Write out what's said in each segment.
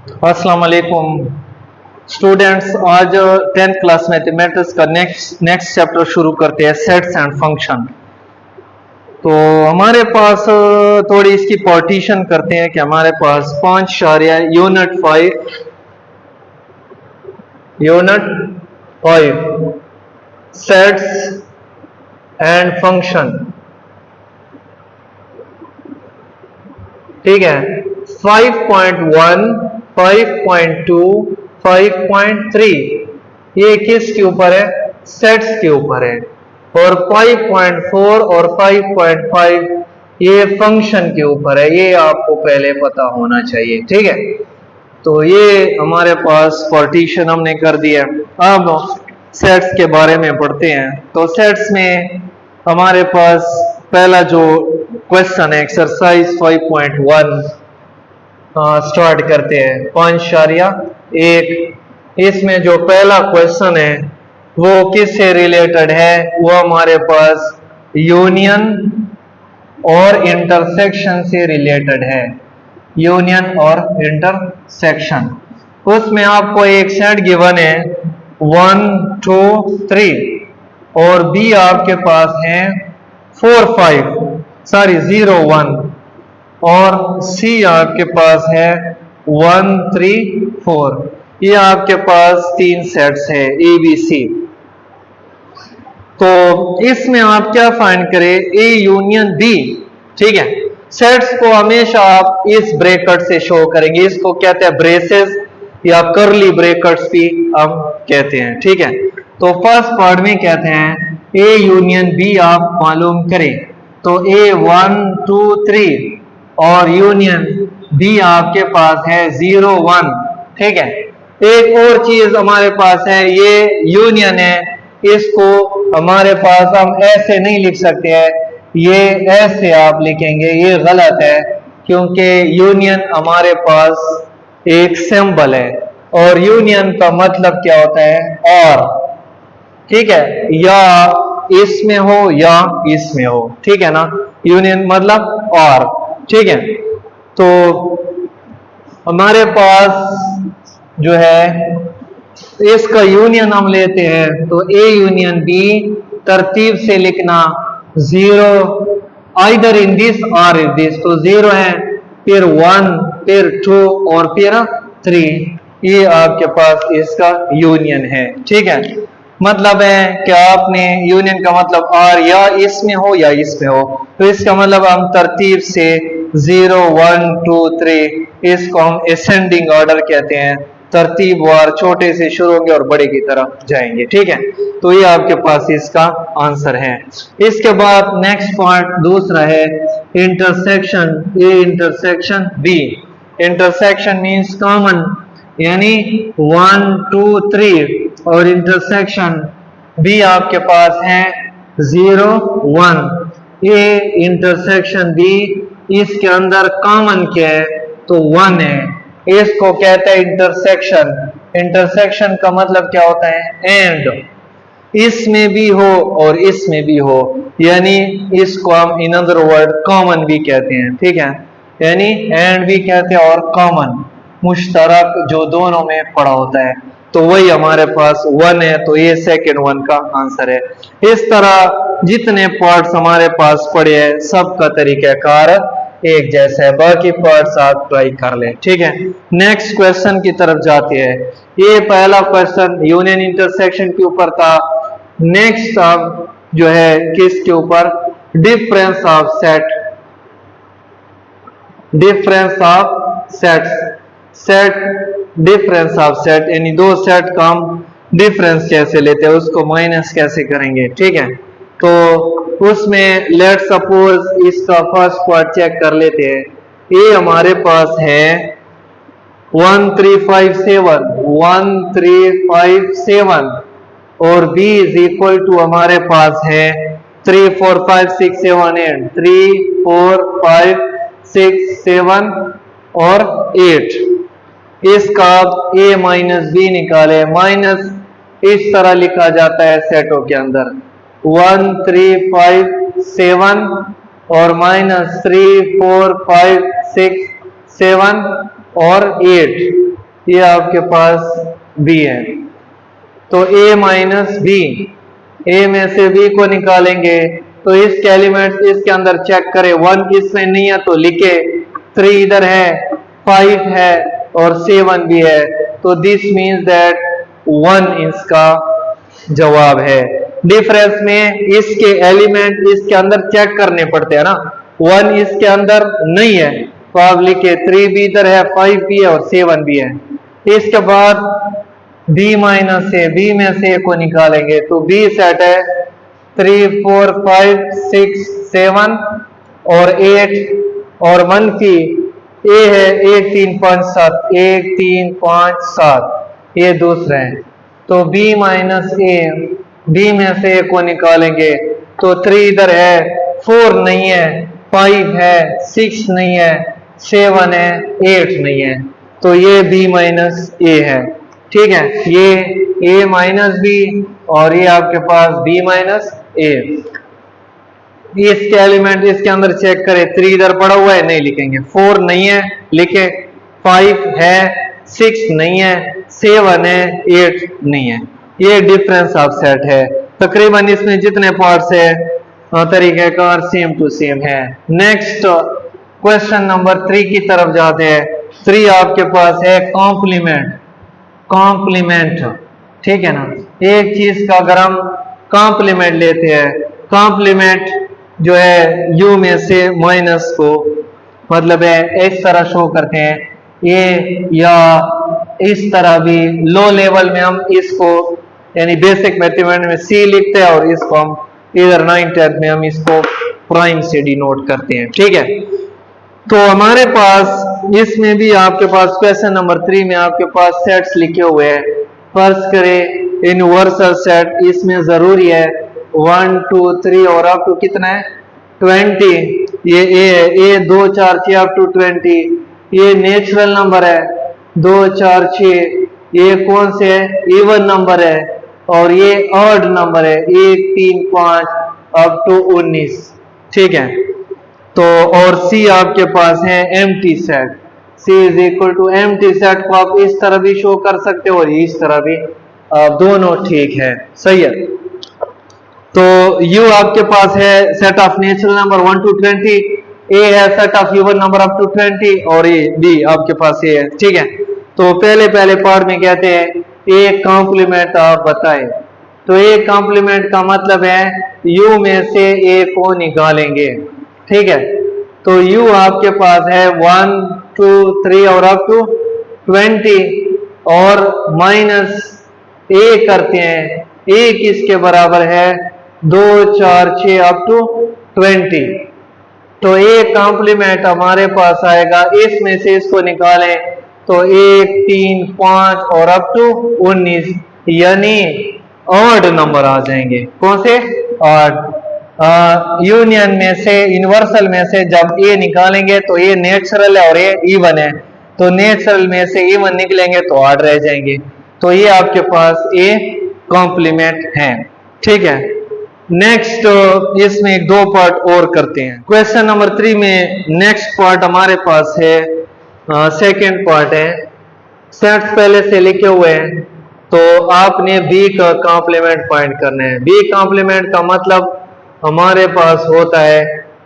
अस्सलाम वालेकुम स्टूडेंट्स। आज 10th क्लास मैथमेटिक्स का नेक्स्ट चैप्टर शुरू करते हैं, सेट्स एंड फंक्शन। तो हमारे पास थोड़ी इसकी पार्टीशन करते हैं कि हमारे पास 5 सेट्स एंड फंक्शन, ठीक है। 5.1, 5.2, 5.3 ये किसके ऊपर है? सेट्स के ऊपर है। और 5.4 और 5.5 ये फंक्शन के ऊपर है। ये आपको पहले पता होना चाहिए, ठीक है। तो ये हमारे पास पार्टीशन हमने कर दिया। अब सेट्स के बारे में पढ़ते हैं। तो सेट्स में हमारे पास पहला जो क्वेश्चन है, एक्सरसाइज 5.1 स्टार्ट करते हैं। 5.1 इसमें जो पहला क्वेश्चन है वो किससे रिलेटेड है? वो हमारे पास यूनियन और इंटरसेक्शन से रिलेटेड है। यूनियन और इंटरसेक्शन, उसमें आपको एक सेट गिवन है 1, 2, 3 और बी आपके पास है 4, 5 0, 1 और सी आपके पास है 1, 3, 4। ये आपके पास तीन सेट्स है ए बी सी। तो इसमें आप क्या फाइंड करें? ए यूनियन बी, ठीक है। सेट्स को हमेशा आप इस ब्रैकेट से शो करेंगे। इसको कहते हैं ब्रेसेस या कर्ली ब्रैकेट्स भी हम कहते हैं, ठीक है। तो फर्स्ट पार्ट में कहते हैं ए यूनियन बी आप मालूम करें। तो ए 1, 2, 3 और यूनियन बी आपके पास है 0, 1, ठीक है। एक और चीज हमारे पास है, ये यूनियन है। इसको हमारे पास हम ऐसे नहीं लिख सकते हैं, ये ऐसे आप लिखेंगे, ये गलत है क्योंकि यूनियन हमारे पास एक सिंबल है और यूनियन का मतलब क्या होता है? और, ठीक है। या इसमें हो या इसमें हो, ठीक है ना। यूनियन मतलब और, ठीक है। तो हमारे पास जो है इसका यूनियन हम लेते हैं। तो ए यूनियन बी तरतीब से लिखना 0 आइदर इन दिस और इन दिस। तो 0 है, फिर 1, फिर 2 और फिर 3। ये आपके पास इसका यूनियन है, ठीक है। मतलब है कि आपने यूनियन का मतलब और या इसमें हो या इसमें हो। तो इसका मतलब हम तरतीब से 0, 1, 2, 3 इसको हम असेंडिंग ऑर्डर कहते हैं। तरतीब वार छोटे से शुरू होंगे और बड़े की तरफ जाएंगे, ठीक है। तो ये आपके पास इसका आंसर है। इसके बाद नेक्स्ट पॉइंट दूसरा है intersection A intersection B. Intersection means common, यानी 1, 2, 3 और इंटरसेक्शन बी आपके पास है 0, 1। ये इंटरसेक्शन बी इसके अंदर कॉमन क्या है? तो 1 है। इसको कहते हैं इंटरसेक्शन। इंटरसेक्शन का मतलब क्या होता है? एंड। इसमें भी हो और इसमें भी हो, यानी इसको हम इन अदर वर्ड कॉमन भी कहते हैं, ठीक है। यानी एंड भी कहते हैं और कॉमन मुश्तरक जो दोनों में पड़ा होता है। तो वही हमारे पास 1 है, तो ये सेकंड 1 का आंसर है। इस तरह जितने पार्ट्स हमारे पास पड़े हैं सबका तरीकाकार एक जैसा है। बाकी पार्ट्स आप ट्राई कर लें, ठीक है। नेक्स्ट क्वेश्चन की तरफ जाते हैं। ये पहला क्वेश्चन यूनियन इंटरसेक्शन के ऊपर था। नेक्स्ट अब जो है किसके ऊपर? Difference of set. Difference of sets, set difference of set, यानी दो सेट का हम डिफरेंस कैसे लेते हैं, उसको माइनस कैसे करेंगे, ठीक है। तो उसमें लेट सपोज इसका फर्स्ट पार्ट चेक कर लेते हैं। ये हमारे पास है 1, 3, 5, 7 1, 3, 5, 7 और b इज इक्वल टू हमारे पास है 3, 4, 5, 6, 7, 8 3, 4, 5, 6, 7 और 8। इसका a माइनस बी निकाले। माइनस इस तरह लिखा जाता है सेटों के अंदर 1, 3, 5, 7 और -3, 4, 5, 6, 7 और 8। ये आपके पास बी है। तो a माइनस बी, ए में से बी को निकालेंगे तो इसके एलिमेंट इसके अंदर चेक करें, 1 इसमें नहीं है तो लिखे, 3 इधर है, 5 है और 7 भी है, तो दिस मीन्स दैट 1 इसका जवाब है। डिफरेंस में इसके एलिमेंट इसके अंदर चेक करने पड़ते हैं ना, 1 इसके अंदर नहीं है तो आप लिखे 3 भी इधर है, 5 भी है और 7 भी है। इसके बाद b माइनस ए, बी में से ए को निकालेंगे तो b सेट है 3 4 5 6 7 और 8 और मनफी ए है 1 3 5 7, 1 3 5 7 ये दूसरे हैं। तो b माइनस ए, b में से ए को निकालेंगे तो 3 इधर है, 4 नहीं है, 5 है, 6 नहीं है, 7 है, 8 नहीं है, तो ये b माइनस ए है। ठीक है, ये a माइनस बी और ये आपके पास b माइनस ए। इसके एलिमेंट इसके अंदर चेक करें, 3 इधर पड़ा हुआ है नहीं लिखेंगे, 4 नहीं है लिखे, 5 है, 6 नहीं है, 7 है, 8 नहीं है। ये डिफरेंस ऑफ सेट है। तकरीबन इसमें जितने पार्ट्स है तरीकेकार सेम टू सेम है। नेक्स्ट क्वेश्चन नंबर 3 की तरफ जाते हैं। 3 आपके पास है कॉम्प्लीमेंट, कॉम्प्लीमेंट, ठीक है ना। एक चीज का अगर हम कॉम्प्लीमेंट लेते हैं, कॉम्प्लीमेंट जो है u में से माइनस को मतलब है इस तरह शो करते हैं, ये या इस तरह भी लो लेवल में हम इसको यानी बेसिक मैथमेटिक्स में c लिखते हैं और इसको हम इधर 9th 10th में हम इसको प्राइम से डिनोट करते हैं। ठीक है, तो हमारे पास इसमें भी आपके पास क्वेश्चन नंबर 3 में आपके पास सेट्स लिखे हुए हैं। फर्ज करें यूनिवर्सल सेट, इसमें जरूरी है 1 2 3 और अप टू कितना है 20, ये ए है, ए 2 4 6 अप टू 20, ये नेचुरल नंबर है 2 4 6, ये कौन से है इवन नंबर है और ये ऑड नंबर है 1 3 5 अप टू 19। ठीक है, तो और C आपके पास है empty set, C is equal to empty set को आप इस तरह भी शो कर सकते हो और इस तरह भी, दोनों ठीक है, सही है। तो U आपके पास है set of natural number 1 to 20, A है set of even number up to 20 और ये B आपके पास ये है। ठीक है, तो पहले पार्ट में कहते हैं एक कॉम्प्लीमेंट आप बताएं, तो एक कॉम्प्लीमेंट का मतलब है U में से A को निकालेंगे। ठीक है, तो U आपके पास है 1 2 3 और अप टू 20 और माइनस A करते हैं, A किसके बराबर है 2 4 6 अप टू 20, तो A कॉम्प्लीमेंट हमारे पास आएगा, इसमें से इसको निकालें तो 1 3 5 और अप टू 19 यानी ऑड नंबर आ जाएंगे। कौन से ऑड, यूनियन में से यूनिवर्सल में से जब ए निकालेंगे तो ये नेचुरल है और ये इवन है, तो नेचुरल में से इवन निकलेंगे तो ऑड रह जाएंगे, तो ये आपके पास ए कॉम्प्लीमेंट है। ठीक है, नेक्स्ट इसमें एक 2 पार्ट और करते हैं। क्वेश्चन नंबर 3 में नेक्स्ट पार्ट हमारे पास है, सेकेंड पार्ट है, सेट्स पहले से लिखे हुए हैं, तो आपने बी का कॉम्प्लीमेंट फाइंड करना है। बी कॉम्प्लीमेंट का मतलब हमारे पास होता है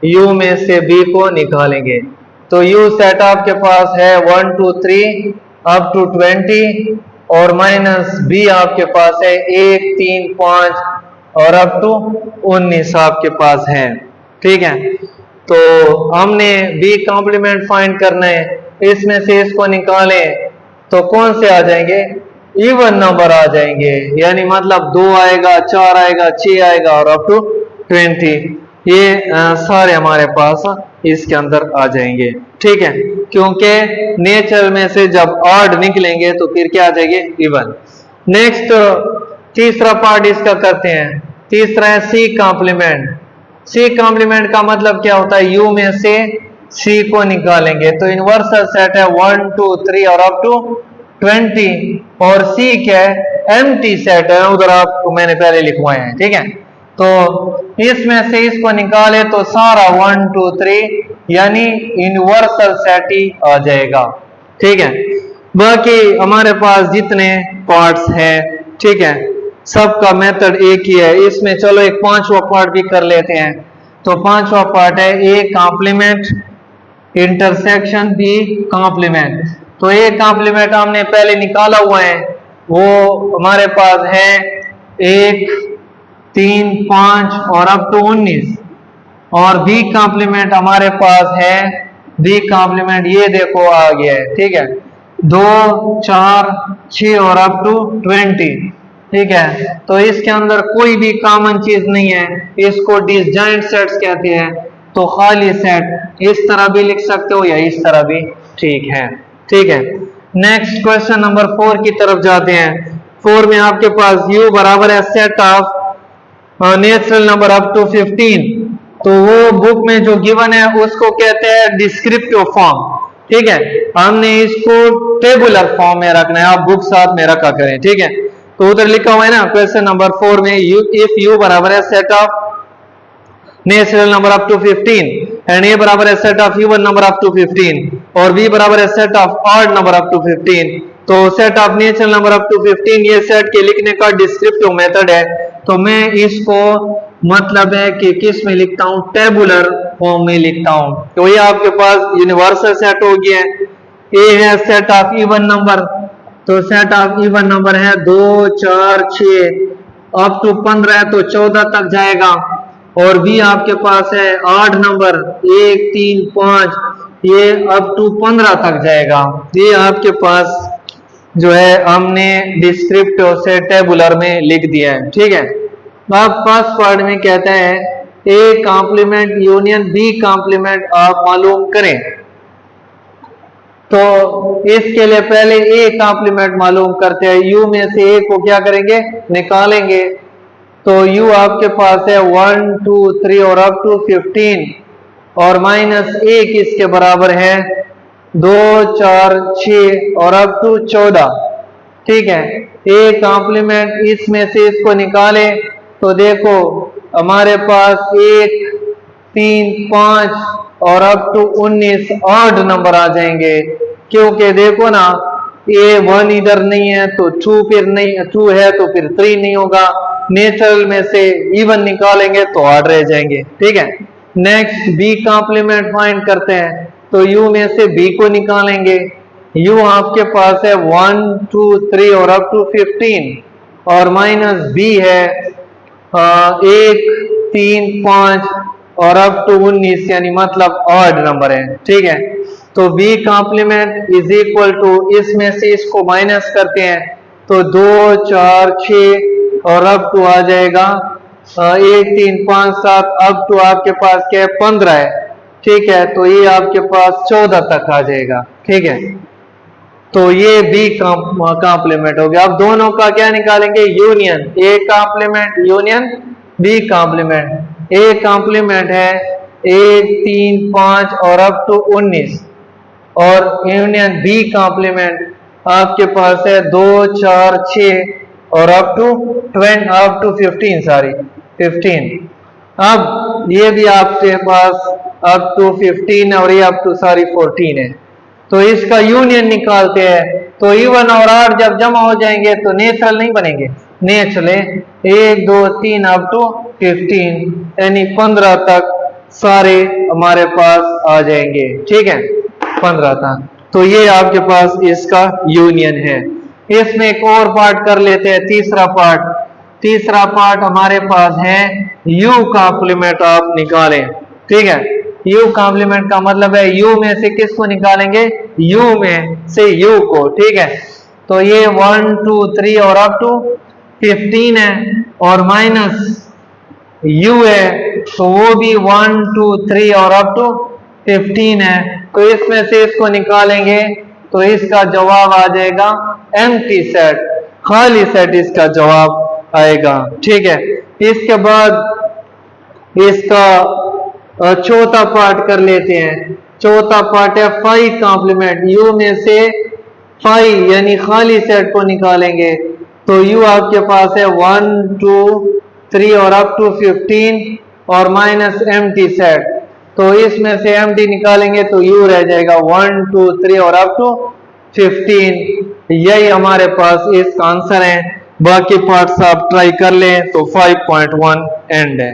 u में से b को निकालेंगे, तो u सेट आपके पास है 1 2 3 अप टू 20 और माइनस b आपके पास है 1 3 5 और अप टू 19 आपके पास है। ठीक है, तो हमने b कॉम्प्लीमेंट फाइंड करना है, इसमें से इसको निकालें तो कौन से आ जाएंगे इवन नंबर आ जाएंगे, यानी मतलब 2 आएगा 4 आएगा 6 आएगा और अप टू 20, ये सारे हमारे पास इसके अंदर आ जाएंगे। ठीक है, क्योंकि नेचर में से जब ऑड निकलेंगे तो फिर क्या आ जाएंगे इवन। नेक्स्ट तीसरा पार्ट इसका करते हैं, तीसरा है सी कॉम्प्लीमेंट। सी कॉम्प्लीमेंट का मतलब क्या होता है, u में से c को निकालेंगे, तो यूनिवर्सल सेट है 1 2 3 और अप टू 20 और c क्या है एम्प्टी सेट है, उधर आपको मैंने पहले लिखवाए हैं। ठीक है, तो इसमें से इसको निकाले तो सारा 1 2 3 यानी यूनिवर्सल सेट ही आ जाएगा। ठीक है, बाकी हमारे पास जितने पार्ट्स हैं, ठीक है, सबका मेथड एक ही है। इसमें चलो एक पांचवा पार्ट भी कर लेते हैं। तो पांचवा पार्ट है A complement intersection B complement. तो ए कॉम्प्लीमेंट हमने पहले निकाला हुआ है, वो हमारे पास है 1, 3, 5 और अब तो 19। और बी कॉम्प्लीमेंट हमारे पास है, बी कॉम्प्लीमेंट ये देखो आ गया है, ठीक है, 2, 4, 6 और अप टू 20, ठीक है। तो इसके अंदर कोई भी कॉमन चीज नहीं है, इसको डिसजॉइंट सेट्स कहते हैं। तो खाली सेट इस तरह भी लिख सकते हो या इस तरह भी, ठीक है, ठीक है। नेक्स्ट क्वेश्चन नंबर 4 की तरफ जाते हैं। 4 में आपके पास u बराबर है set of natural number up to 15। तो वो बुक में जो गिवन है उसको कहते हैं डिस्क्रिप्टिव फॉर्म, ठीक है। हमने इसको टेबुलर फॉर्म में रखना है, आप बुक साथ में रखा करें, ठीक है। तो उधर लिखा हुआ है ना क्वेश्चन नंबर 4 में, इफ u बराबर है set of natural number up to 15 and a बराबर है set of even number up to 15 और b बराबर है set of odd number up to 15। तो set of natural number up to 15 ये सेट के लिखने का डिस्क्रिप्टिव मेथड है। तो मैं इसको मतलब है कि किस में लिखता हूं, टेबुलर फॉर्म में लिखता हूं। तो ये आपके पास यूनिवर्सल सेट हो गया है। ए है सेट ऑफ इवन नंबर, तो सेट ऑफ इवन नंबर है 2, 4, 6 अप टू 15 है तो 14 तक जाएगा। और बी आपके पास है ऑड नंबर 1, 3, 5 ये अप टू 15 तक जाएगा। ये आपके पास जो है हमने डिस्क्रिप्टिव से टेबुलर में लिख दिया है, ठीक है। अब फर्स्ट पार्ट में कहता है A complement union B complement आप मालूम करें। तो इसके लिए पहले ए कॉम्प्लीमेंट मालूम करते हैं। यू में से ए को क्या करेंगे, निकालेंगे। तो u आपके पास है 1, 2, 3 और अप टू 15 और माइनस 1 इसके बराबर है 2, 4, 6 और अप टू 14, ठीक है। ए कॉम्प्लीमेंट इसमें से इसको निकाले तो देखो हमारे पास 1, 3, 5 और अप टू 19 ऑड नंबर आ जाएंगे, क्योंकि देखो ना ए 1 इधर नहीं है तो 2 फिर नहीं, 2 है तो फिर 3 नहीं होगा। नेचुरल में से इवन निकालेंगे तो ऑड रह जाएंगे, ठीक है। नेक्स्ट बी कॉम्प्लीमेंट फाइंड करते हैं। तो u में से b को निकालेंगे। u आपके पास है 1, 2, 3 और अप टू 15 और माइनस b है 1, 3, 5 और अप टू 19 यानी मतलब ऑड नंबर है, ठीक है। तो b complement is equal to इसमें से इसको माइनस करते हैं तो 2, 4, 6 और अप टू आ जाएगा 1, 3, 5, 7 अप टू आपके पास क्या है 15 है, ठीक है। तो ये आपके पास 14 तक आ जाएगा, ठीक है। तो ये बी कॉम्प्लीमेंट हो गया। अब दोनों का क्या निकालेंगे, union, A complement union B complement. A complement है 1, 3, 5 और अप टू 19 और यूनियन बी कॉम्प्लीमेंट आपके पास है 2, 4, 6 और अप टू 15 सॉरी 15। अब ये भी आपके पास अप टू 15 और ये अप टू 14 है। तो इसका यूनियन निकालते हैं। तो इवन और ऑड जब जमा हो जाएंगे तो नेचुरल नहीं बनेंगे, नेचुरल 1, 2, 3 अप टू 15 यानी 15 तक सारे हमारे पास आ जाएंगे, ठीक है, 15 तक। तो ये आपके पास इसका यूनियन है। इसमें एक और पार्ट कर लेते हैं, तीसरा पार्ट। तीसरा पार्ट हमारे पास है u कॉम्प्लीमेंट आप निकालें, ठीक है। u कॉम्प्लीमेंट का मतलब है u में से किसको निकालेंगे, u में से u को, ठीक है। तो ये 1, 2, 3 और अप टू 15 है और माइनस u है तो वो भी 1, 2, 3 और अप टू 15 है। तो इसमें से इसको निकालेंगे तो इसका जवाब आ जाएगा एम्प्टी सेट, खाली सेट इसका जवाब आएगा, ठीक है। इसके बाद इसका चौथा पार्ट कर लेते हैं। चौथा पार्ट है फाई कॉम्प्लीमेंट। u में से फाई यानी खाली सेट को निकालेंगे। तो u आपके पास है 1, 2, 3 और अप टू 15 और माइनस एम्प्टी सेट। तो इसमें से एम्प्टी निकालेंगे तो u रह जाएगा 1, 2, 3 और अप टू 15, यही हमारे पास इसका आंसर है। बाकी पार्ट्स आप ट्राई कर लें तो 5.1 एंड है।